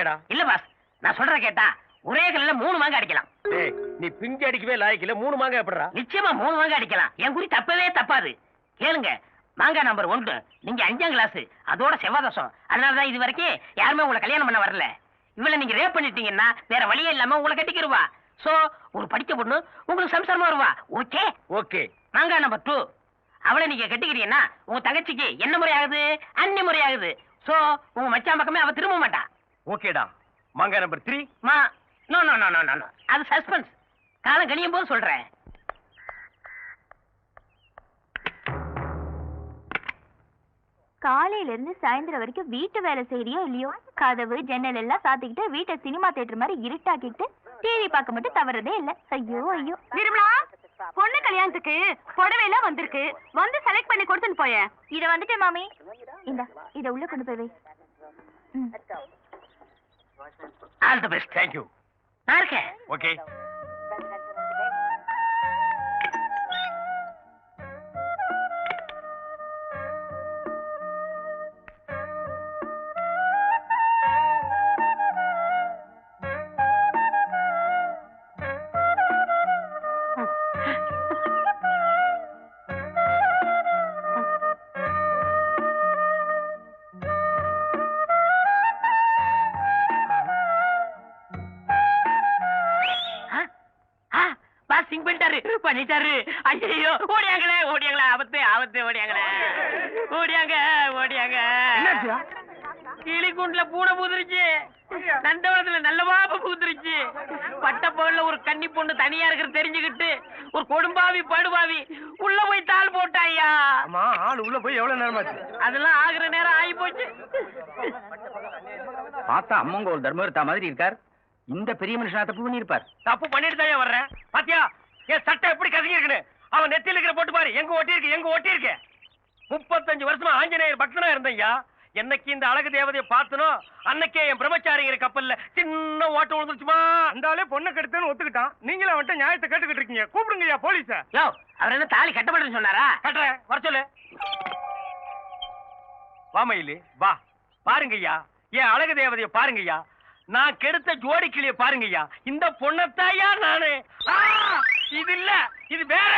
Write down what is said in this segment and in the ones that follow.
அடிக்கிறியாடா? இல்ல பாஸ், நான் சொல்ற கேட்டா ஒரே கல்ல 3 மாங்காய் அடிக்கலாம். நீ பிஞ்சு அடிக்கவே லாய்க்கல, 3 மாங்காய் எப்படிடா? நிச்சயமா 3 மாங்காய் அடிக்கலாம். என் குறி தப்பவே தப்பாது. கேளுங்க, மாங்காய் நம்பர் 1 நீங்க 5ஆம் கிளாஸ், அதோட செவ்வாதசம். அதனாலதான் இது வரைக்கும் யாருமே உங்களை கல்யாணம் பண்ண வரல. இவளை நீங்க ரேப் பண்ணிட்டீங்கன்னா வேற வழியே இல்லாம உங்களை கட்டிக்கிருவா. சோ ஒரு படிக்க பொண்ணு உங்களுக்கு சம்சாரமா வருவா. Okay okay. மாங்காய் நம்பர் 2 அவளை நீங்க கட்டிக்கிறீங்கன்னா உங்க தங்கச்சிக்கு என்ன முறை ஆகுது? அன்னி முறை ஆகுது. சோ உங்க மச்சான் பக்கமே அவ திரும்ப மாட்டா. ஓகேடா. மாங்காய் number 3? No no no no no, அது சஸ்பென்ஸ். காலம் கழியும் போது சொல்றேன். காலையில இருந்து சாயந்தரம் வரைக்கும் வீட்டு வேலை செய்யறியோ இல்லையோ, கதவு ஜன்னல் எல்லாம் சாத்திக்கிட்டு வீட்டை சினிமா தியேட்டர் மாதிரி இருட்டாக்கிட்டு டிவி பார்க்க மட்டும் தவறதே இல்ல. ஐயோ ஐயோ. நிர்மலா, பொண்ணு கல்யாணத்துக்கு புடவை எல்லாம் வந்திருக்கு, வந்து செலக்ட் பண்ணி கொடுத்துன்னு போய. இத வந்துட்டேன் மாமி. இந்த இத உள்ள கொண்டு போய் வை. All the best. Thank you. நான் இருக்கேன். ஓகே. பண்ணிட்டாரு. ஐயோ, ஓடியாங்களே ஓடியாங்களே, ஆபத்து ஆபத்து, ஓடியாங்களே ஓடியாங்க ஓடியாங்க. கிளிக்குண்டுல பூனை பூத்துருச்சு, நந்தவனத்துல நல்ல பாப்ப பூத்துருச்சு. பட்ட பகல்ல ஒரு கன்னி பொண்ணு தனியா இருக்கிறது தெரிஞ்சுக்கிட்டு ஒரு கொடும்பாவி படுபாவி உள்ள போய் தாள் போட்டாயா. ஆமா, ஆள் உள்ள போய் எவ்வளவு நேரமாச்சு? அதெல்லாம் ஆகுற நேரம் ஆகி போச்சு. பார்த்தா அம்மங்க ஒரு தர்மவர்த்தா மாதிரி இருக்கார். இந்த பெரிய மனுஷனா தப்பு பண்ணிருப்பார். தப்பு பண்ணிட்டு தான் வர்றேன். பாத்தியா என் சட்டை எப்படி கசங்கி இருக்குன்னு? அவன் நெத்தியில இருக்கிற போட்டு பாரு, எங்க ஒட்டி இருக்கு எங்க ஒட்டி இருக்கு. 35 வருஷமா ஆஞ்சநேயர் பக்தனா இருந்தையா. என்னைக்கு இந்த அழகு தேவதையை பார்த்தனோ அன்னைக்கே என் பிரம்மச்சாரிங்கிற கப்பல்ல சின்ன ஓட்டம் விழுந்துச்சுமா. அந்தாலே பொண்ணை கெடுத்தேன்னு ஒத்துக்கிட்டான். நீங்களும் அவன்கிட்ட நியாயத்தை கேட்டுக்கிட்டு இருக்கீங்க. கூப்பிடுங்கய்யா போலீஸ. யோ, அவர் என்ன தாலி கட்டப்பட்டு சொன்னாரா? கட்டுறேன், வர சொல்லு. வாமையிலு வா. பாருங்கய்யா, என் அழகு தேவதையை பாருங்கய்யா. நான் கெடுத்த ஜோடி கிளிய பாருங்கய்யா. இந்த பொண்ணத்தாயா நானு. இது இல்ல, இது வேற.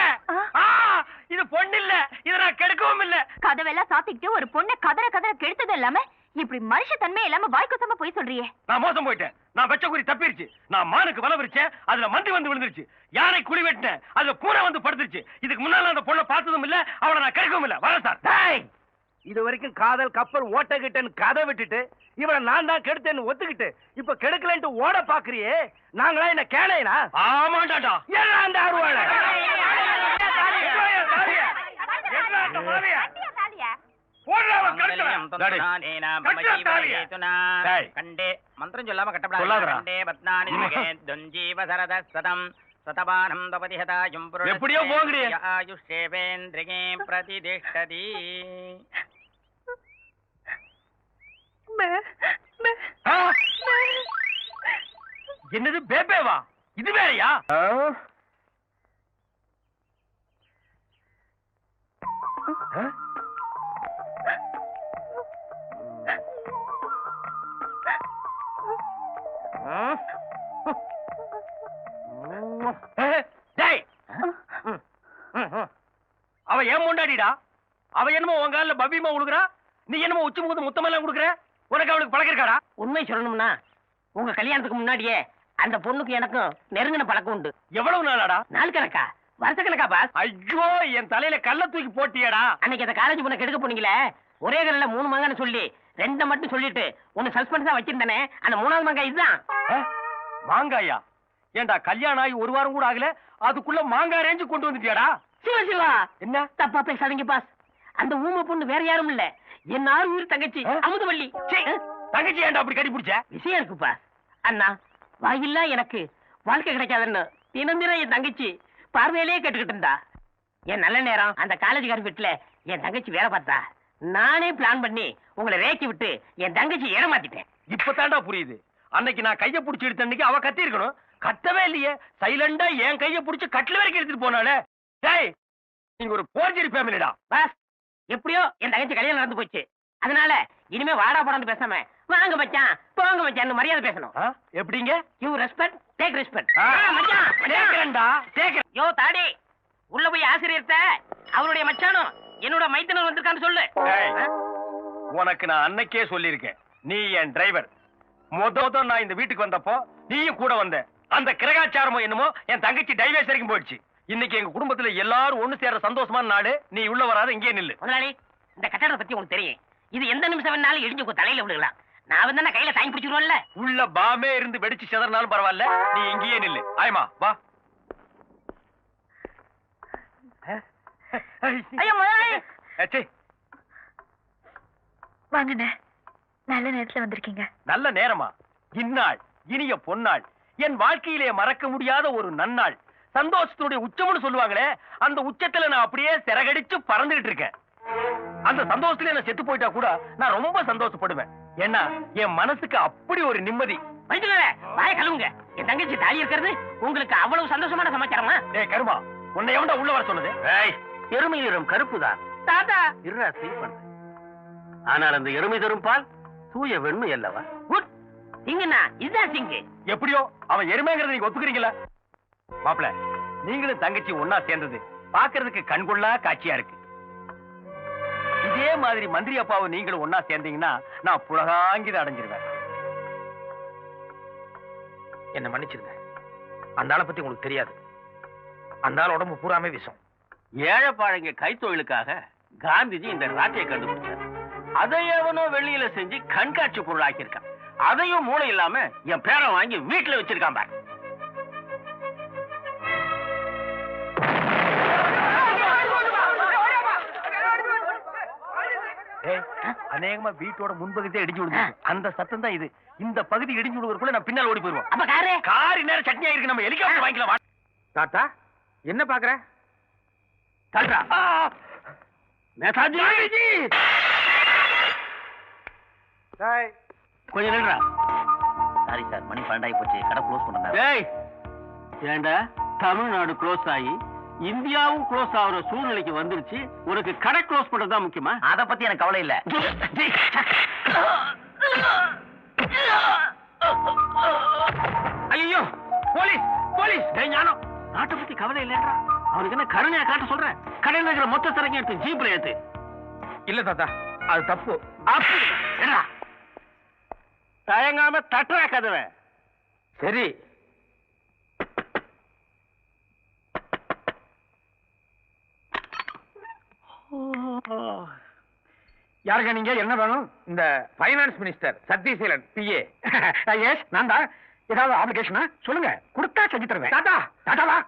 இது பொண்ணு இல்ல, இத நான் கெடுக்கவும் இல்ல. கதவெல்லாம் சாத்திக்கிட்டு ஒரு பொண்ணை கதற கதற கெடுத்தது இல்லாம இப்படி மனுஷ தன்மை இல்லாம வாய்க்குசமா போய் சொல்றியே. நான் மோசம் போயிட்டேன். நான் வெச்ச குறி தப்பிருச்சு. நான் மானுக்கு வலை விரிச்சேன், அதுல மந்தி வந்து விழுந்துருச்சு. யானை குழி வெட்டினேன், அதுல பூனை வந்து படுத்துருச்சு. இதுக்கு முன்னால அந்த பொண்ணை பார்த்ததும் இல்ல, அவளை நான் கெடுக்கவும் இல்ல. வரேன் சார். இது வரைக்கும் காதல் கப்பல் ஓட்டகிட்டேன்னு கதை விட்டுட்டு இவளை நான் தான் கெடுத்தேன்னு ஒத்துக்கிட்டு இப்ப கெடுக்கலன்ட்டு ஓட பாக்குறியே. நாங்களா என்ன கேளையனா? ஆமாண்டாடா. ஏன் அந்த அருவாளை மந்திரம் சொல்லாம கட்டப்படாது. எப்படியோ போகிறீ. பிரதிஷ்டதி. என்னது பேபேவா? இது வேறையா? அவ ஏன் முண்டாடிடா? அவ என்னமோ உங்க காலில் பபிமா உழுகுறா, நீ என்னமோ உச்சி முகத்து முத்தமெல்லாம் கொடுக்குற. உனக்கு அவளுக்கு பழக்கம் இருக்காடா? உண்மை சொல்லணும்னா உங்க கல்யாணத்துக்கு முன்னாடியே அந்த பொண்ணுக்கு எனக்கும் நெருங்கின பழக்கம் உண்டு. எவ்வளவு நாளாடா? நாள் கணக்கா, வருஷ கணக்கா பாஸ்? ஐயோ, என் தலையில கல்ல தூக்கி போட்டியடா. அன்னைக்கு அந்த காலேஜ் பொண்ணை கெடுக்க போனீங்களே, ஒரே கல்ல 3 மாங்கான்னு சொல்லி 2 மட்டும் சொல்லிட்டு ஒன்னு சஸ்பென்ஸா வச்சிருந்தானே, அந்த 3வது மாங்காய் இதுதான். மாங்காயா? ஏண்டா கல்யாணம் ஆகி 1 வாரம் கூட ஆகல, அதுக்குள்ள மாங்காய் ரேஞ்சு கொண்டு வந்துட்டியாடா? சிவா சிவா, என்ன தப்பா பேசாதீங்க பாஸ். அந்த ஊமை பொண்ணு வேற யாரும் இல்ல, என் 6 உயிர் தங்கச்சி அமுதவள்ளி. தங்கச்சி ஏண்டா அப்படி கட்டி பிடிச்ச? விஷயம் இருக்கு பாஸ். அண்ணா, வாயில்லா எனக்கு வாழ்க்கை கிடைக்காதுன்னு தினம் தினம் என் தங்கச்சி பார்வையிலே கேட்டுக்கிட்டு இருந்தா. என் நல்ல நேரம் அந்த காலேஜ்கார வீட்டுல என் தங்கச்சி வேலை பார்த்தா. நானே பிளான் பண்ணி உங்களை ரேக்கி விட்டு என் தங்கச்சி ஏமாத்திட்டேன். இப்பதான்டா புரியுது. அன்னைக்கு நான் கைய புடிச்சு எடுத்த அன்னைக்கு அவ கத்தி இருக்கணும். கத்தவே இல்லையே, சைலண்டா என் கைய புடிச்சு கட்டில வரைக்கும் எடுத்துட்டு போனாலே. டேய், நீங்க ஒரு போர்ஜரி ஃபேமிலிடா. பாஸ், எப்படியோ என் தங்கச்சி கல்யாணம் நடந்து போச்சு. அதனால இனிமே வாடா படம் பேசாம வாங்க மச்சான் போங்க மச்சான் மரியாதை பேசணும். ஆ, எப்படிங்க? You respect take respect. ஆ, மச்சான் கேக்குறேன்டா, கேக்குறேன். யோ தாடி உள்ள போய் ஆசிரியர்ட்ட அவருடைய மச்சானும் என்னோட மைத்தனர் வந்திருக்கான்னு சொல்லு. ஏய், உனக்கு நான் அன்னைக்கே சொல்லியிருக்கேன், நீ என் டிரைவர். முதல் நான் இந்த வீட்டுக்கு வந்தப்போ நீயும் கூட வந்த. அந்த கிரகாச்சாரமோ என்னமோ என் தங்கச்சி டைவர்ஸ் வரைக்கும் போயிடுச்சு. இன்னைக்கு எங்க குடும்பத்துல எல்லாரும் ஒண்ணு சேர சந்தோஷமான நாடு. நீ உள்ள வராத, இங்கே நில்லு. முதலாளி, இந்த கட்டடத்தை பத்தி உங்களுக்கு தெரியும். இது எந்த நிமிஷம் வேணாலும் இடிஞ்சு உங்க தலையில விழுகலாம். நான் வந்து கையில தாங்கி பிடிச்சிருவோம்ல. உள்ள பாமே இருந்து வெடிச்சு செதறனாலும் பரவாயில்ல, நீ இங்கேயே நில்லு. ஆயமா வா. ஐயோ முதலாளி. ஏச்சே, வாங்கண்ணே, நல்ல நேரத்துல வந்திருக்கீங்க. நல்ல நேரமா? இந்நாள் இனிய பொன்னாள், என் வாழ்க்கையிலே மறக்க முடியாத ஒரு நன்னாள். சந்தோஷத்துடைய உச்சம்னு சொல்லுவாங்களே, அந்த உச்சத்துல நான் அப்படியே சிறகடிச்சு பறந்துகிட்டு இருக்கேன். அந்த சந்தோஷத்துல நான் செத்து போயிட்டா கூட நான் ரொம்ப சந்தோஷப்படுவேன். ஏன்னா என் மனசுக்கு அப்படி ஒரு நிம்மதி. வைத்துக்கவே வாய கழுவுங்க. என் தங்கச்சி தாலி இருக்கிறது உங்களுக்கு அவ்வளவு சந்தோஷமான சமாச்சாரமா? ஏய் கருமா, உன்னை எவன்டா உள்ள வர சொன்னது? ஏய், எருமை நிறம் கருப்புதான். தாத்தா இருடா, சீ பண்ணு. ஆனால் அந்த எருமை தரும் பால் தூய வெண்மை அல்லவா? குட் சிங்கண்ணா, இதுதான் சிங்கு. எப்படியோ அவன் எருமைங்கிறத நீங்க ஒத்துக்கிறீங்களா? மாப்பிள, நீங்களும் தங்கச்சி ஒன்னா சேர்ந்தது பாக்குறதுக்கு கண்கொள்ளா காட்சியா இருக்கு. இதே மாதிரி மந்திரி அப்பாவும் நீங்களும் ஒன்னா சேர்ந்தீங்கன்னா நான் புலகாங்கித அடைஞ்சிருவேன். என்ன மன்னிச்சிருங்க. அந்த ஆளை பத்தி உங்களுக்கு தெரியாது. அந்த ஆள் உடம்பு பூராமே விஷம். ஏழைப்பாழைங்க கைத்தொழிலுக்காக காந்திஜி இந்த ராட்டையை கண்டுபிடிச்சார். அதை எவனோ வெளியில செஞ்சு கண்காட்சி பொருள் ஆக்கியிருக்கான். அதையும் மூளை இல்லாம என் பேரை வாங்கி வீட்டுல வச்சிருக்கான் பாரு. அநேகமா வீட்டோட முன்பகுதியே இடிஞ்சு விடுது. அந்த சத்தம் தான் இது. இந்த பகுதி இடிஞ்சு விடுவதற்குள்ள நான் பின்னால் ஓடி போயிருவோம். அப்ப காரு காரி நேரம் சட்னியா இருக்கு, நம்ம ஹெலிகாப்டர் வாங்கிக்கலாம். தாத்தா, என்ன பாக்குற? தாத்தா, நேதாஜி கொஞ்சம் நில்றா. சாரி சார், மணி 12 போச்சு, கடை க்ளோஸ் பண்ணாங்க. டேய், ஏண்டா தமிழ்நாடு க்ளோஸ் ஆகி இந்தியாவும் க்ளோஸ் ஆகுற சூழ்நிலைக்கு வந்துருச்சு. உனக்கு கடை க்ளோஸ் பண்றதுதான் முக்கியமா? அத பத்தி எனக்கு கவலை இல்ல. ஐயோ, போலீஸ் போலீஸ்! டேய் ஞானம், நாட்டை பத்தி கவலை இல்லைன்றா. அவனுக்கு என்ன கருணையா காட்ட சொல்றேன்? கடையில் இருக்கிற மொத்த சரக்கு எடுத்து ஜீப்ல ஏத்து. இல்ல தாத்தா, அது தப்பு. அப்படி என்னடா தயங்காம தட்டுறா கதவை. சரி. யாருங்க நீங்க? என்ன வேணும்? இந்த finance minister Sathyaseelan PA. Yes, நான் தான். ஏதாவது அப்ளிகேஷனா சொல்லுங்க, கொடுத்தா செஞ்சு தருவேன். தாத்தா, தாத்தாவா?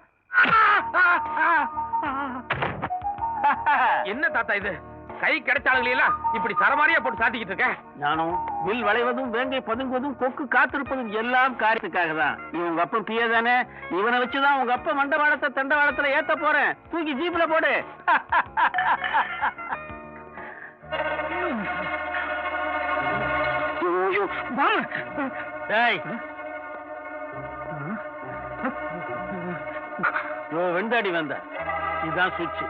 என்ன தாத்தா இது? கை கிடைச்சாளுங்களே எல்லாம் இப்படி சரமாரியா போட்டு சாத்திக்கிட்டு இருக்க. ஞானம், வில் வளைவதும் வேங்கை பதுங்குவதும் கொக்கு காத்திருப்பதும் எல்லாம் காரியத்துக்காக தான். இவங்க அப்பன் பிஏ தானே, இவனை வச்சுதான் உங்க அப்பா மண்டவாளத்தை தண்டவாளத்துல ஏத்த போறேன். தூக்கி ஜீப்ல போடு. டேய், வெண்டாடி வந்த இதுதான் சுவிட்ச்.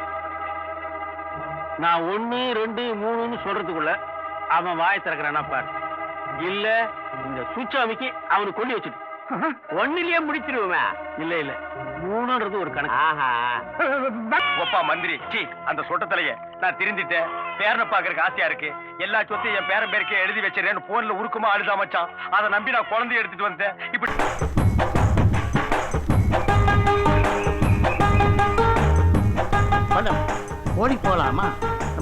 நான் 1 2 3ன்னு சொல்றதுக்குள்ள அவன் வாயை திறக்கிறானா பாரு. இல்ல இந்த சுவிட்ச் அமைக்கி அவனுக்கு கொண்டு வச்சுட்டு 1லயே முடிச்சிருவேன். இல்ல இல்ல 3ன்றது ஒரு கணக்கு. ஒப்பா மந்திரி, சி அந்த சொட்டத்திலேயே நான் திருந்திட்டேன். பேரனை பாக்குறதுக்கு ஆசையா இருக்கு. எல்லா சொத்தையும் என் பேரன் பேருக்கே எழுதி வச்சிருக்கேன். போன்ல உருக்குமா அழுதா மச்சான். அதை நம்பி நான் குழந்தைய எடுத்துட்டு வந்தேன். இப்படி ஓடி போகலாமா?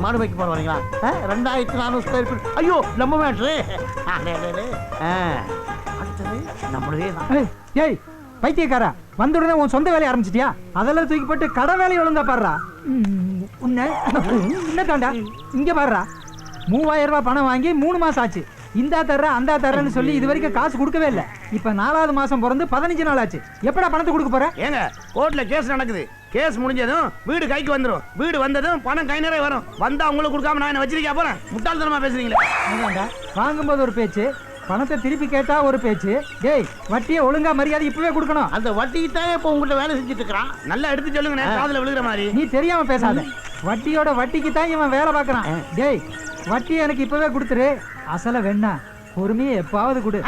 மாடு வைக்க போற வரீங்களா? 2400 ஸ்கொயர் ஃபீட். ஐயோ, நம்ம மேட்ரு. அடுத்தது நம்மளே தான். ஏய் பைத்தியக்காரா, வந்த உடனே உன் சொந்த வேலையை ஆரம்பிச்சிட்டியா? அதெல்லாம் தூக்கி போட்டு கடை வேலையை ஒழுங்கா பாடுறா. உன்ன என்ன தாண்டா இங்க பாடுறா. 3000 ரூபாய் பணம் வாங்கி 3 மாசம் ஆச்சு. இந்தா தர்ற அந்த தர்றன்னு சொல்லி இது வரைக்கும் காசு கொடுக்கவே இல்லை. இப்ப 4வது மாசம் பிறந்து 15 நாள் ஆச்சு. எப்படா பணத்தை கொடுக்க போற? ஏங்க, கோர்ட்ல கேஸ் நடக்குது. கேஸ் முடிஞ்சதும் வீடு கைக்கு வந்துடும். வீடு வந்ததும் பணம் கை நிறைய வரும். வந்தா உங்களுக்கு கொடுக்காம நான் என்ன வச்சிருக்கா போறேன்? முட்டாள்தனமா பேசுறீங்களே. வாங்கும்போது ஒரு பேச்சு, பணத்தை திருப்பி கேட்டா ஒரு பேச்சு. டேய், வட்டியை ஒழுங்கா மரியாதை இப்பவே கொடுக்கணும். அந்த வட்டிக்கு தான் இப்ப உங்கள்கிட்ட வேலை செஞ்சுட்டு இருக்கிறான். நல்லா எடுத்து சொல்லுங்க, காதுல விழுகிற மாதிரி. நீ தெரியாம பேசாத. வட்டியோட வட்டிக்கு தான் இவன் வேலை பார்க்கறான். டேய், வட்டி எனக்கு இப்பவே கொடுத்துரு. அசல வேணா பொறுமையை எப்பாவது கொடு.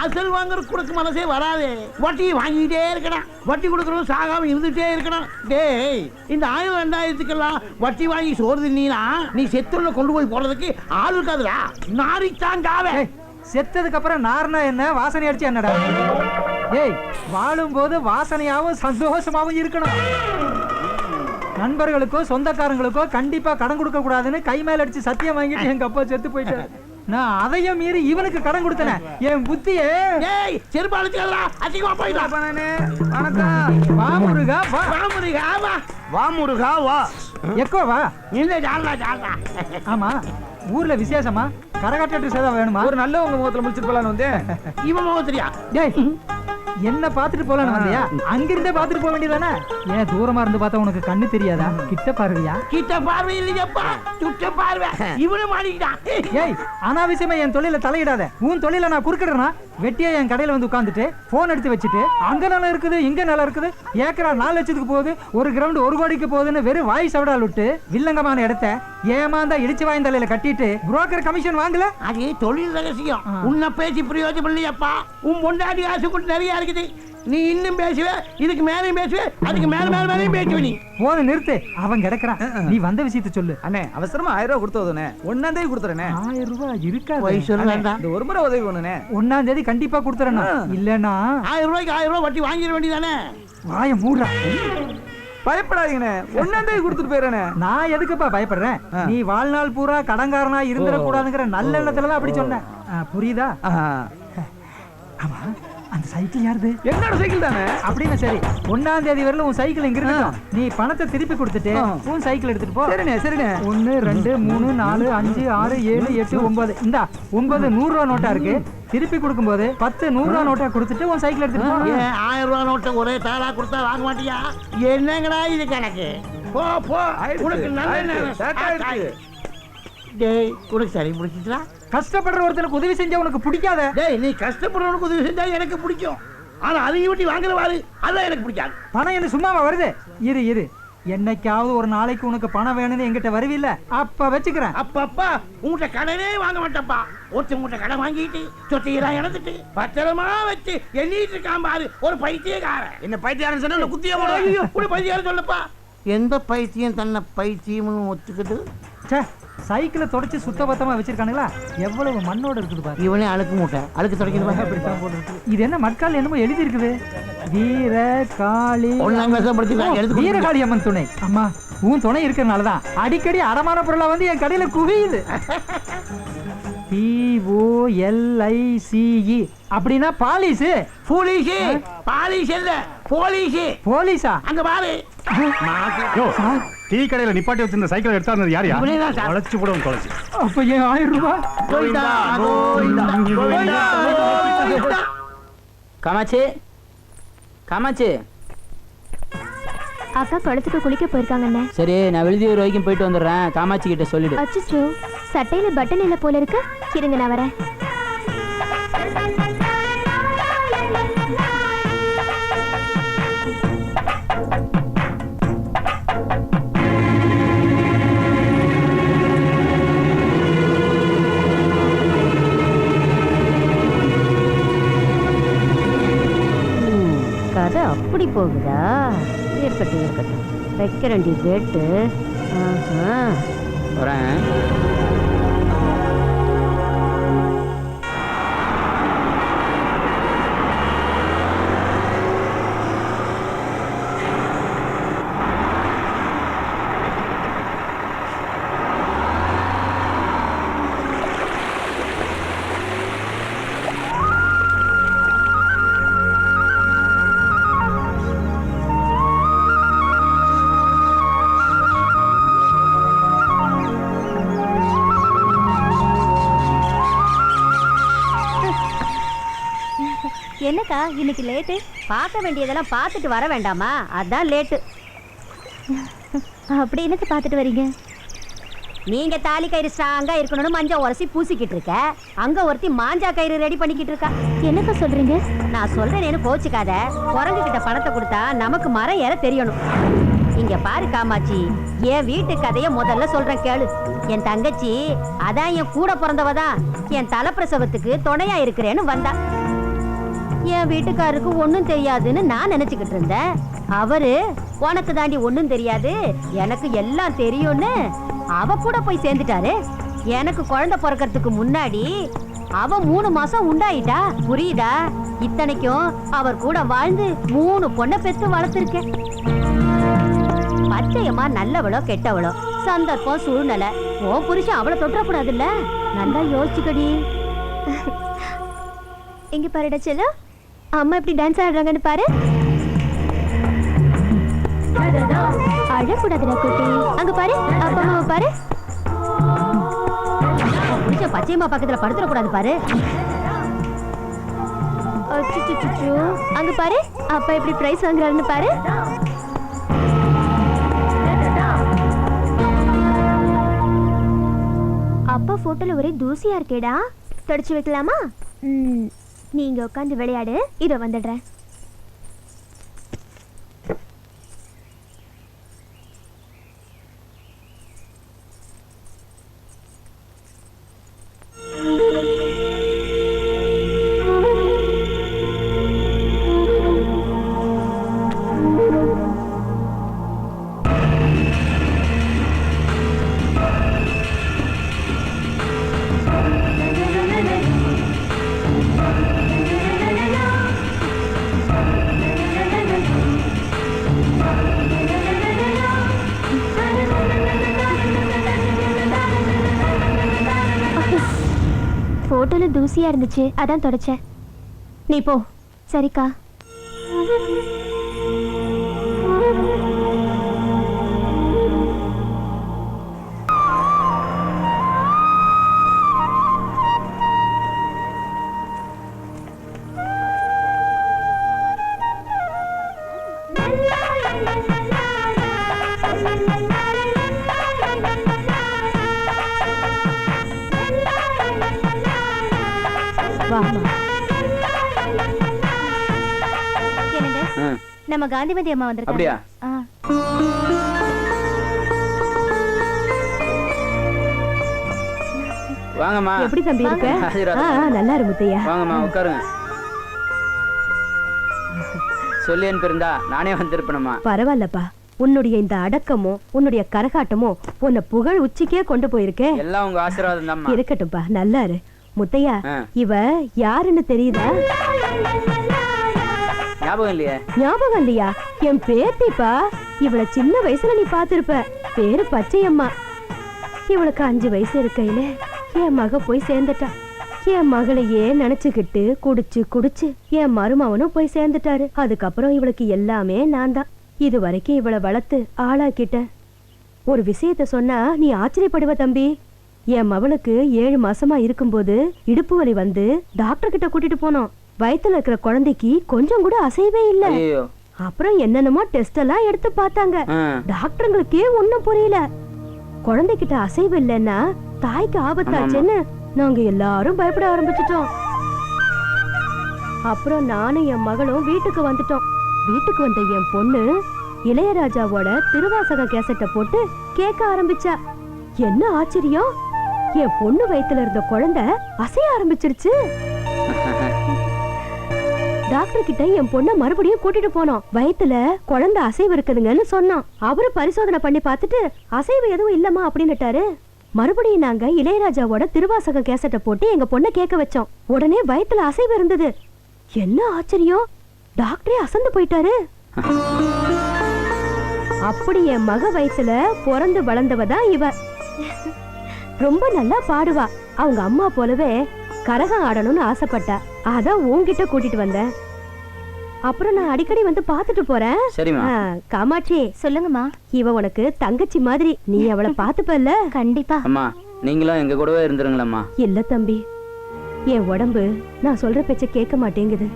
அசல் வாங்குற கொடுக்க மனசே வராது. வட்டி வாங்கிட்டே இருக்கணும், வட்டி கொடுக்கறதும் சாகாம இருந்துட்டே இருக்கணும். டேய், இந்த 1000-2000க்கெல்லாம் வட்டி வாங்கி சோறு தின்னா நீ செத்துள்ள கொண்டு போய் போடுறதுக்கு ஆள் இருக்காதுடா. நாரித்தான் ஜாவே. செத்ததுக்கு அப்புறம் நார்னா என்ன, வாசனை அடிச்சு என்னடா? ஏய், வாழும் போது வாசனையாவும் சந்தோஷமாவும் இருக்கணும். நண்பர்களுக்கோ சொந்தக்காரங்களுக்கோ கண்டிப்பா கடன் கொடுக்க கூடாதுன்னு கை மேல அடிச்சு சத்தியம் வாங்கிட்டு எங்க அப்பா செத்து போயிட்டாரு. நான் அதையும் மீறி இவனுக்கு கடன் கொடுத்தனே. என் புத்தியே செருப்பாளுச்சுடா, அசிங்கமா போயிடா. வா முருகா வா. வா முருகா வா. வா முருகா வா. எக்கோ வா. இல்ல ஜாலா ஜாலா. ஆமா, ஊர்ல விசேஷமா? கரகாட்ட சேதா வேணுமா? ஒரு நல்ல உங்க முகத்துல முடிச்சிட்டு போலான்னு வந்து. இவன் முகத்திரியா? டேய், என்ன பாத்துட்டு போலான்னு வந்தியா? அங்கிருந்தே பாத்துட்டு போக வேண்டியதானே? ஏன் தூரமா இருந்து பார்த்தா உனக்கு கண்ணு தெரியாதா? கிட்ட பார்வையா? கிட்ட பார்வை இல்லையப்பா, சுட்ட பார்வை. இவனு மாட்டிக்கிட்டான். ஏய், அனாவசியமா என் தொழில தலையிடாத. உன் தொழில நான் குறுக்கிடுறேனா? வெட்டியா என் கடையில வந்து உட்காந்துட்டு போன் எடுத்து வச்சுட்டு அங்க நல்லா இருக்குது இங்க நல்லா இருக்குது, ஏக்கரா 4 லட்சத்துக்கு போகுது, ஒரு கிரவுண்ட் 1 கோடிக்கு போகுதுன்னு வெறும் வாய் சவடால் விட்டு வில்லங்கமான இடத்த ஏமாந்தா இடிச்சு வாய்ந்த தலையில கட்டிட்டு புரோக்கர் கமிஷன் வாங்கல. அது தொழில் ரகசியம். உன்னை பேசி பிரயோஜனம் இல்லையப்பா. உன் பொண்டாட்டி காசு கொண்டு நிறைய இருக்குது. நீ இன்னும் பேசுவே, இதுக்கு மேலையும் பேசுவே, அதுக்கு மேல மேல மேலையும் பேசுவே. நீ போன நிறுத்து, அவன் கிடக்குறான். நீ வந்த விஷயத்த சொல்லு. அண்ணே, அவசரமா 1000 ரூபாய் கொடுத்தோதுனே. 1ஆம் தேதி கொடுத்துறேனே. 1000 ரூபாய் இருக்காது. வயசு வேண்டாம். இந்த ஒரு முறை உதவி பண்ணுனே. 1ஆம் தேதி கண்டிப்பா கொடுத்துறேன். இல்லன்னா 1000 ரூபாய்க்கு 1000 ரூபாய் வட்டி வாங்கிட வேண்டியதானே. வாய மூடுறா. பயப்படாதீங்கண்ணே, 1ஆம் தேதி கொடுத்துட்டு போயிடறேனே. நான் எதுக்குப்பா பயப்படுறேன்? நீ வாழ்நாள் பூரா கடன்காரனா இருந்துடக்கூடாதுங்கிற நல்ல எண்ணத்துலதான் அப்படி சொன்னேன். புரியுதா? ஆமா, அந்த சைக்கிள் யாருது? என்னோட சைக்கிள் தானே. அப்படின்னு சரி, 1ஆம் தேதி வரல உன் சைக்கிள் எங்க இருக்கட்டும். நீ பணத்தை திருப்பி கொடுத்துட்டு உன் சைக்கிள் எடுத்துட்டு போ. சரிண்ணே சரிண்ணே. 1 2 3 4 5 6 7 8 9 இந்தா 9 100 ரூபா நோட்டா இருக்கு. திருப்பி கொடுக்கும்போது 10 100 ரூபா நோட்டா கொடுத்துட்டு உன் சைக்கிள் எடுத்துட்டு போ. 1000 ரூபாய் நோட்டை ஒரே தாளா கொடுத்தா வாங்க மாட்டியா? என்னங்கடா இது கணக்கு? போ போ, உனக்கு நல்ல நேரம். டேய், உனக்கு சரி பிடிச்சிட்டா? கஷ்டப்படுற ஒருத்தனுக்கு உதவி செஞ்சா உனக்கு பிடிக்காத? டேய், நீ கஷ்டப்படுறவனுக்கு உதவி செஞ்சா எனக்கு பிடிக்கும். ஆனா அதையும் விட்டு வாங்குற வாரு, அதான் எனக்கு பிடிக்காது. பணம் என்ன சும்மாவா வருது? இரு இரு, என்னைக்காவது ஒரு நாளைக்கு உனக்கு பணம் வேணும்னு என்கிட்ட வருவில்ல, அப்ப வச்சுக்கிறேன். அப்பப்பா உங்கள்கிட்ட கடனே வாங்க மாட்டப்பா. ஒருத்தன் உங்கள்கிட்ட கடன் வாங்கிட்டு சொத்தையெல்லாம் இழந்துட்டு பத்திரமா வச்சு எண்ணிட்டு இருக்கான் பாரு, ஒரு பைத்தியக்காரன். என்ன பைத்தியாரன் சொன்ன குத்தியா கூட பைத்தியாரன் சொல்லப்பா. எந்த பைத்தியம் தன்னை பைத்தியம்னு ஒத்துக்கிட்டு சைக்கிளை தொடச்சு சுத்தபத்தமா வச்சிருக்கானுங்களா? எவ்வளவு மண்ணோட இருக்குது பாரு. இவனே அழுக்கு மூட்டை, அழுக்கு தொடக்கிறது அப்படித்தான் போல இருக்குது. இது என்ன மட்கால் என்னமோ எழுதி இருக்குது? வீரகாளி வீரகாளி அம்மன் துணை. அம்மா, உன் துணை இருக்கிறனாலதான் அடிக்கடி அடமான பொருளா வந்து என் கடையில குவியுது. POLICE அப்படின்னா பாலிஸ். போலீஸ் பாலிஸ் இல்ல, போலீஸ். போலீஸா? அங்க பாரு. டீ கடையில நிப்பாட்டி வச்சிருந்த சைக்கிள் எடுத்தாருந்தது யாரையா? உழைச்சு போடுவோம் தொலைச்சு. அப்ப ஏன் 1000 ரூபாய்? காமாட்சி, காமாட்சி. அக்கா குளத்துக்கு குளிக்க போயிருக்காங்கண்ணே. சரி, நான் விழுதியூர் வரைக்கும் போயிட்டு வந்துடுறேன். காமாட்சி கிட்ட சொல்லிடு. அச்சோ, சட்டையில பட்டன் இல்ல போல இருக்கு. இருங்க, நான் வரேன். கதை அப்படி போகுதா? இருக்கட்டும் இருக்கட்டும், வைக்க வேண்டிய டேட்டு. வரேன். என்னக்கா இன்னைக்கு லேட்டு? பார்க்க வேண்டியதெல்லாம் பார்த்துட்டு வர வேண்டாமா? அதான் லேட்டு. அப்படி என்னக்கு பார்த்துட்டு வரீங்க? நீங்க தாலி கயிறு ஸ்ட்ராங்கா இருக்கணும்னு மஞ்சள் உரசி பூசிக்கிட்டு இருக்க, அங்க ஒருத்தி மாஞ்சா கயிறு ரெடி பண்ணிக்கிட்டு இருக்கா. என்னக்கா சொல்றீங்க? நான் சொல்றேன்னு கோச்சுக்காத. குரங்கு கிட்ட பணத்தை கொடுத்தா நமக்கு மரம் ஏற தெரியணும். இங்க பாரு காமாட்சி, என் வீட்டு கதைய முதல்ல சொல்றேன் கேளு. என் தங்கச்சி அதான் என் கூட பிறந்தவதான் என் தலைப்பிரசவத்துக்கு துணையா இருக்கிறேன்னு வந்தா. என் வீட்டுக்காரருக்கு ஒண்ணும் தெரியாதுன்னு நான் நினைச்சுக்கிட்டு இருந்தேன். அவரு உனக்கு தாண்டி ஒண்ணும் தெரியாது, எனக்கு எல்லாம் தெரியும்னு அவ கூட போய் சேர்ந்துட்டாரு. எனக்கு குழந்தை பிறக்கிறதுக்கு முன்னாடி அவ 3 மாசம் உண்டாயிட்டா. புரியுதா? இத்தனைக்கும் அவர் கூட வாழ்ந்து 3 பொண்ணை பெத்து வளர்த்திருக்கேன். பச்சையம்மா நல்லவளோ கெட்டவளோ சந்தர்ப்பம் சூழ்நிலை உன் புருஷன் அவளை தொட்டக்கூடாதுல்ல. நல்லா யோசிச்சுக்கடி. இங்க பாருடா செல்லு, அம்மா எப்படி டான்ஸ் ஆடுறாங்கன்னு பாரு. அழக்கூடாதுடா குட்டி. அங்க பாரு, அப்பா அம்மாவை பாரு. புருஷன் பச்சையம்மா பக்கத்துல படுத்துடக்கூடாது பாரு. அச்சச்சோ, அங்க பாரு, அப்பா எப்படி பிரைஸ் வாங்குறாருன்னு பாரு. அப்பா போட்டோல ஒரே தூசியா இருக்கேடா, தொடச்சு வைக்கலாமா? நீங்க உட்காந்து விளையாடு, இத வந்துடுறேன். போட்டோல தூசியா இருந்துச்சு, அதான் தொடச்சேன். நீ போ. சரிக்கா. நம்ம காந்திமதி அம்மா வந்திருக்காங்க. அப்படியா? வாங்கம்மா. எப்படி தம்பி இருக்க? நல்லா இரு முத்தையா. வாங்கம்மா உட்காருங்க. சொல்லி அனுப்பியிருந்தா நானே வந்திருப்பேனம்மா. பரவாயில்லப்பா, உன்னுடைய இந்த அடக்கமோ உன்னுடைய கரகாட்டமோ உன்னை புகழ் உச்சிக்கே கொண்டு போயிருக்கே. எல்லாம் உங்க ஆசீர்வாதம் தான். இருக்கட்டும்பா, நல்லா இரு. முத்தையா, இவ யாருன்னு தெரியுதா? ஞாபகம் இல்லையா? ஞாபகம் இல்லையா? என் பேத்திப்பா. இவள சின்ன வயசுல நீ பாத்திருப்ப. பேரு பச்சையம்மா. இவளுக்கு 5 வயசு இருக்கையில என் மக போய் சேர்ந்துட்டா. என் மகளையே நினைச்சுக்கிட்டு குடிச்சு குடிச்சு என் மருமவனும் போய் சேர்ந்துட்டாரு. அதுக்கப்புறம் இவளுக்கு எல்லாமே நான் தான். இது வரைக்கும் இவளை வளர்த்து ஆளாக்கிட்ட. ஒரு விஷயத்த சொன்னா நீ ஆச்சரியப்படுவ தம்பி. என் மவளுக்கு 7 மாசமா இருக்கும்போது இடுப்பு வலி வந்து டாக்டர் கிட்ட கூட்டிட்டு போனோம். வயித்துல இருக்கிற குழந்தைக்கு கொஞ்சம் கூட அசைவே இல்ல. அப்புறம் என்னென்னமோ டெஸ்ட் எல்லாம் எடுத்து பார்த்தாங்க. டாக்டருங்களுக்கே ஒண்ணும் புரியல. குழந்தைகிட்ட அசைவு இல்லைன்னா தாய்க்கு ஆபத்தாச்சுன்னு நாங்க எல்லாரும் பயப்பட ஆரம்பிச்சிட்டோம். அப்புறம் நானும் என் மகளும் வீட்டுக்கு வந்துட்டோம். வீட்டுக்கு வந்த என் பொண்ணு இளையராஜாவோட திருவாசக கேசட்டை போட்டு கேட்க ஆரம்பிச்சா. என்ன ஆச்சரியம், என் பொண்ணு வயித்துல இருந்த குழந்தை அசைய ஆரம்பிச்சிருச்சு. டாக்டர் கிட்ட என் பொண்ண மறுபடியும் கூட்டிட்டு போனோம். வயித்துல குழந்தை அசைவு இருக்குதுங்கன்னு சொன்னோம். அவரு பரிசோதனை பண்ணி பார்த்துட்டு அசைவு எதுவும் இல்லமா அப்படின்னுட்டாரு. மறுபடியும் நாங்க இளையராஜாவோட திருவாசக கேசட்டை போட்டு எங்க பொண்ணை கேட்க வச்சோம். உடனே வயித்துல அசைவு இருந்தது. என்ன ஆச்சரியம், டாக்டரே அசந்து போயிட்டாரு. அப்படி என் மக வயித்துல பிறந்து வளர்ந்தவதான் இவ. ரொம்ப நல்லா பாடுவா. அவங்க அம்மா போலவே கரகம் ஆடணும்னு ஆசைப்பட்டா. அதான் உன்கிட்ட கூட்டிட்டு வந்தேன். அப்புறம் நான் அடிக்கடி வந்து பாத்துட்டு போறேன். சரிமா. காமாட்சி, சொல்லுங்கம்மா. இவ உனக்கு தங்கச்சி மாதிரி, நீ அவளை பாத்துப்பல்ல? கண்டிப்பா. அம்மா, நீங்களும் எங்க கூடவே இருந்துருங்களம்மா. இல்ல தம்பி, என் உடம்பு நான் சொல்ற பேச்ச கேட்க மாட்டேங்குது.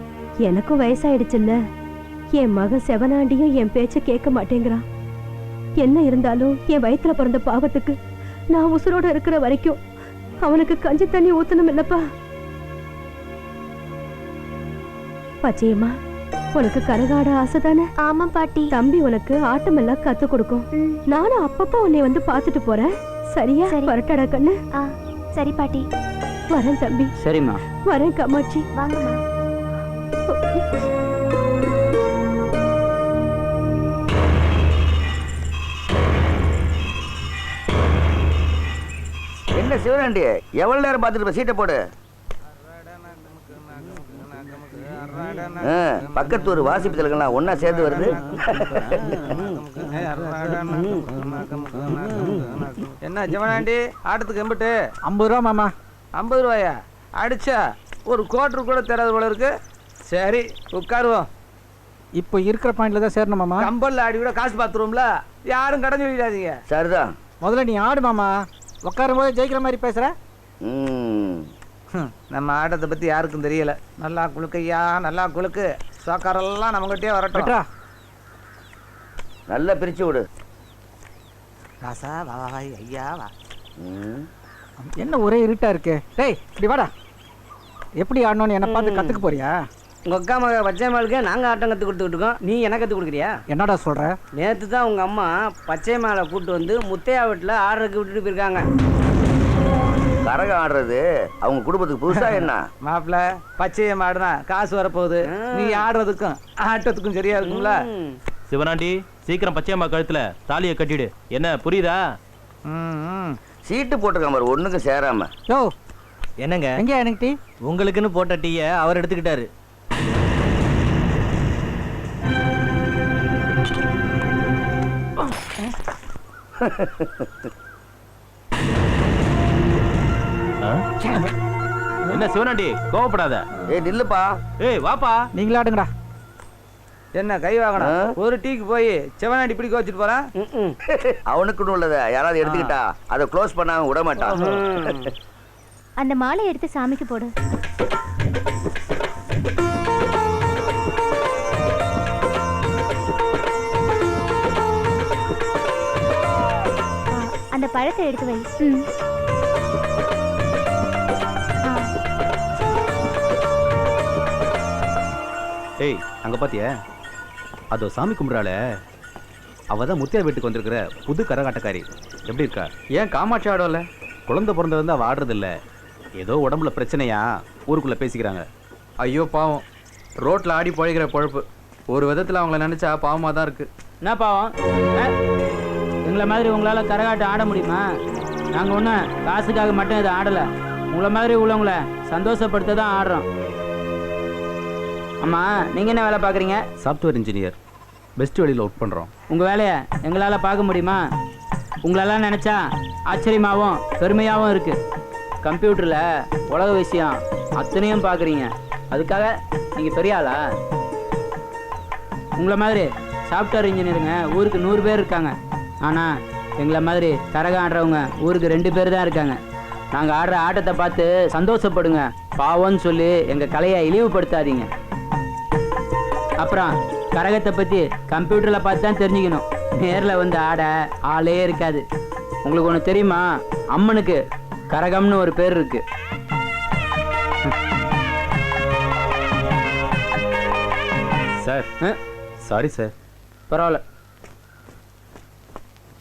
எனக்கும் வயசாயிடுச்சுல்ல. என் மகன் செவனாண்டியும் என் பேச்ச கேட்க மாட்டேங்கிறான். என்ன இருந்தாலும் என் வயித்துல பிறந்த பாவத்துக்கு நான் உசுரோட இருக்கிற வரைக்கும் அவனுக்கு கஞ்சி தண்ணி ஊத்தணும் இல்லப்பா. பச்சையம்மா, உனக்கு கரகாட ஆசைதானே? ஆமா பாட்டி. தம்பி உனக்கு ஆட்டம் எல்லாம் கத்து கொடுக்கும். நானும் அப்பப்ப உன்னை வந்து பாத்துட்டு போறேன். சரியா சரி. வரட்டடா கண்ணு. சரி பாட்டி. வரேன் தம்பி. சரிம்மா. வரேன் காமாட்சி. வாங்கம்மா. என்ன சிவனாண்டி எவ்வளவு நேரம் பார்த்துட்டு சீட்டை போடு. பக்கத்தூர் வாசிப்புகளுக்கெல்லாம் ஒன்னா சேர்ந்து வருது. என்ன சிவனாண்டி ஆட்டத்துக்கு எம்பிட்டு? 50 ரூபா மாமா. 50 ரூபாயா? அடிச்சா ஒரு கோட்டர் கூட தராது போல இருக்கு. சரி உட்காருவோம். இப்போ இருக்கிற பாயிண்ட்ல தான் சேரணும் மாமா. கம்பல்ல ஆடி கூட காசு பார்த்துருவோம்ல, யாரும் கடன் சொல்லிடாதீங்க. சரிதான். முதல்ல நீ ஆடு மாமா. உட்காரும் போது ஜெயிக்கிற மாதிரி பேசுற. நம்ம ஆட்டத்தை பத்தி யாருக்கும் தெரியல. நல்லா குளுக்கையா, நல்லா குளுக்கு. சோக்காரெல்லாம் நம்மகிட்டே வரட்டும். நல்லா பிரிச்சு விடு. ராசா வா வா ஐயா வா. என்ன ஒரே இருட்டா இருக்கு. டேய் இப்படி வாடா. எப்படி ஆடணும்னு என்ன பார்த்து கத்துக்க போறியா? உங்கள் அக்கா மக பச்சைமாளுக்கு நாங்கள் ஆட்டம் கற்றுக் கொடுத்துக்கிட்டு இருக்கோம். நீ என்ன கற்றுக் கொடுக்குறியா? என்னடா சொல்ற? நேற்று தான் உங்கள் அம்மா பச்சைமாலை கூப்பிட்டு வந்து முத்தையா வீட்டில் ஆடுறதுக்கு விட்டுட்டு போயிருக்காங்க. கரகம் ஆடுறது அவங்க குடும்பத்துக்கு புதுசா என்ன? மாப்பிள்ள பச்சையை ஆடுனா காசு வரப்போகுது. நீ ஆடுறதுக்கும் ஆட்டத்துக்கும் சரியா இருக்கும்ல. சிவனாண்டி சீக்கிரம் பச்சையம்மா கழுத்துல தாலியை கட்டிடு. என்ன புரியுதா? சீட்டு போட்டிருக்காம ஒண்ணுக்கு சேராம. யோ என்னங்க எங்க எனக்கு டீ? உங்களுக்குன்னு போட்ட டீயை அவர் எடுத்துக்கிட்டாரு. என்ன சிவனாண்டி கோவப்படாத. ஏய் நில்லுப்பா. ஏய் வாப்பா. நீங்களா ஆடுங்கடா. என்ன கை வாங்கணும்? ஒரு டீக்கு போய் சிவனாண்டி பிடிக்க வச்சுட்டு போறான். அவனுக்குன்னு உள்ளத யாராவது எடுத்துக்கிட்டா அதை க்ளோஸ் பண்ணாம விட மாட்டான். அந்த மாலை எடுத்து சாமிக்கு போடு. அந்த பழத்தை எடுத்து வை. ஏய் அங்க பாத்தியா? அதோ சாமி கும்பிட்றாள, அவதான் முத்தியா வீட்டுக்கு வந்திருக்கிற புது கரகாட்டக்காரி. எப்படி இருக்கா? ஏன் காமாட்சி ஆடோல? குழந்தை பிறந்தது வந்து அவ ஆடுறது இல்ல. ஏதோ உடம்புல பிரச்சனையா ஊருக்குள்ள பேசிக்கிறாங்க. ஐயோ பாவம், ரோட்ல ஆடி பழகிற பொழப்பு. ஒரு விதத்துல அவங்கள நினைச்சா பாவமா தான் இருக்கு. என்ன பாவம்? எங்களை மாதிரி உங்களால் கரகாட்டம் ஆட முடியுமா? நாங்கள் ஒன்றும் காசுக்காக மட்டும் இதை ஆடலை. உங்களை மாதிரி உள்ளவங்கள சந்தோஷப்படுத்த தான் ஆடுறோம். ஆமாம், நீங்கள் என்ன வேலை பார்க்குறீங்க? Software engineer. பெஸ்ட் வழியில் ஒர்க் பண்ணுறோம். உங்கள் வேலையை எங்களால் பார்க்க முடியுமா? உங்களெல்லாம் நினச்சா ஆச்சரியமாகவும் பெருமையாகவும் இருக்குது. கம்ப்யூட்டரில் உலக விஷயம் அத்தனையும் பார்க்குறீங்க. அதுக்காக நீங்கள் பெரிய ஆளா? உங்களை மாதிரி சாஃப்ட்வேர் இன்ஜினியருங்க ஊருக்கு 100 பேர் இருக்காங்க. ஆனால் எங்களை மாதிரி கரகம் ஆடுறவங்க ஊருக்கு 2 பேர் தான் இருக்காங்க. நாங்கள் ஆடுற ஆட்டத்தை பார்த்து சந்தோஷப்படுங்க. பாவம்னு சொல்லி எங்கள் கலையை இழிவுபடுத்தாதீங்க. அப்புறம் கரகத்தை பற்றி கம்ப்யூட்டரில் பார்த்து தான் தெரிஞ்சுக்கணும். நேரில் வந்து ஆட ஆளே இருக்காது. உங்களுக்கு ஒன்று தெரியுமா? அம்மனுக்கு கரகம்னு ஒரு பேர் இருக்கு. Sir sorry sir. பரவாயில்ல.